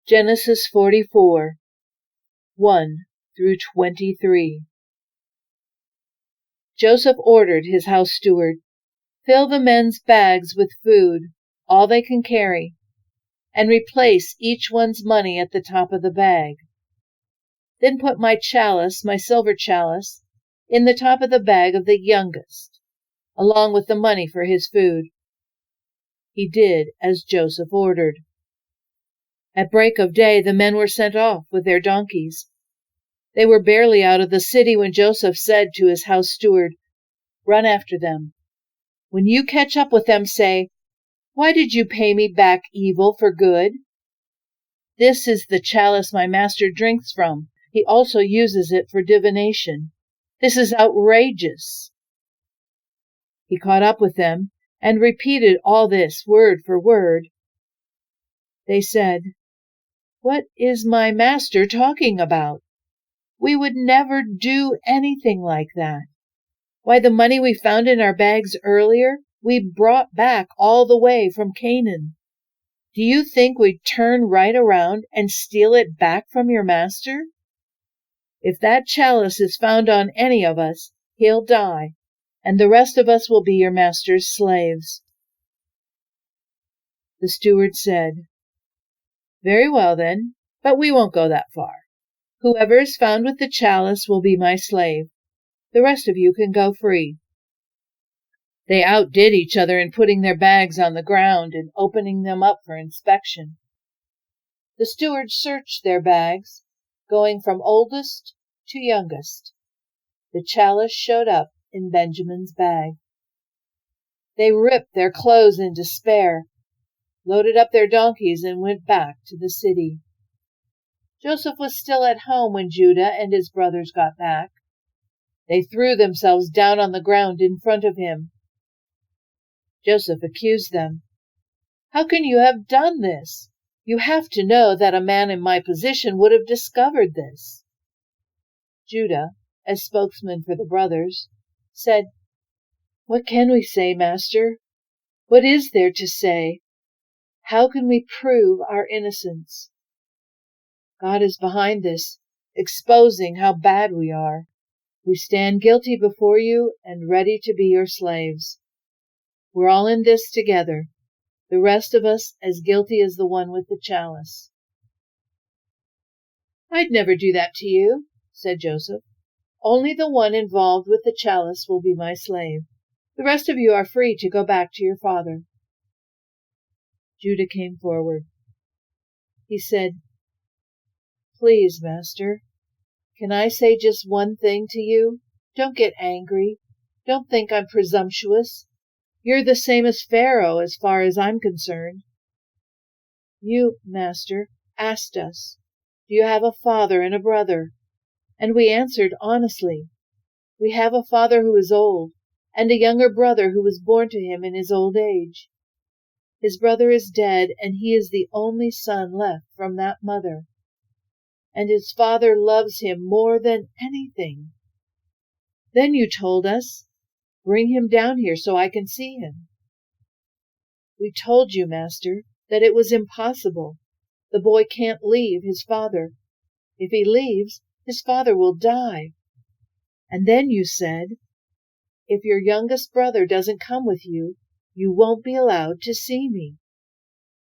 Genesis 44, 1 through 23. Joseph ordered his house steward, "Fill the men's bags with food, all they can carry, and replace each one's money at the top of the bag. Then put my chalice, my silver chalice, in the top of the bag of the youngest, along with the money for his food." He did as Joseph ordered. At break of day, the men were sent off with their donkeys. They were barely out of the city when Joseph said to his house steward, "Run after them. When you catch up with them, say, 'Why did you pay me back evil for good? This is the chalice my master drinks from. He also uses it for divination. This is outrageous.'" He caught up with them and repeated all this word for word. They said, "What is my master talking about? We would never do anything like that. Why, the money we found in our bags earlier, we brought back all the way from Canaan. Do you think we'd turn right around and steal it back from your master? If that chalice is found on any of us, he'll die, and the rest of us will be your master's slaves." The steward said, "Very well then, but we won't go that far. Whoever is found with the chalice will be my slave. The rest of you can go free." They outdid each other in putting their bags on the ground and opening them up for inspection. The steward searched their bags, going from oldest to youngest. The chalice showed up in Benjamin's bag. They ripped their clothes in despair, loaded up their donkeys, and went back to the city. Joseph was still at home when Judah and his brothers got back. They threw themselves down on the ground in front of him. Joseph accused them. "How can you have done this? You have to know that a man in my position would have discovered this." Judah, as spokesman for the brothers, said, "What can we say, Master? What is there to say? How can we prove our innocence? God is behind this, exposing how bad we are. We stand guilty before you and ready to be your slaves. We're all in this together, the rest of us as guilty as the one with the chalice." "I'd never do that to you," said Joseph. "Only the one involved with the chalice will be my slave. The rest of you are free to go back to your father." Judah came forward. He said, "Please, Master, can I say just one thing to you? Don't get angry. Don't think I'm presumptuous. You're the same as Pharaoh as far as I'm concerned. You, Master, asked us, 'Do you have a father and a brother?' And we answered honestly, 'We have a father who is old, and a younger brother who was born to him in his old age. His brother is dead, and he is the only son left from that mother. And his father loves him more than anything. Then you told us, 'Bring him down here so I can see him.' We told you, Master, that it was impossible. The boy can't leave his father. If he leaves, his father will die. And then you said, 'If your youngest brother doesn't come with you, you won't be allowed to see me.'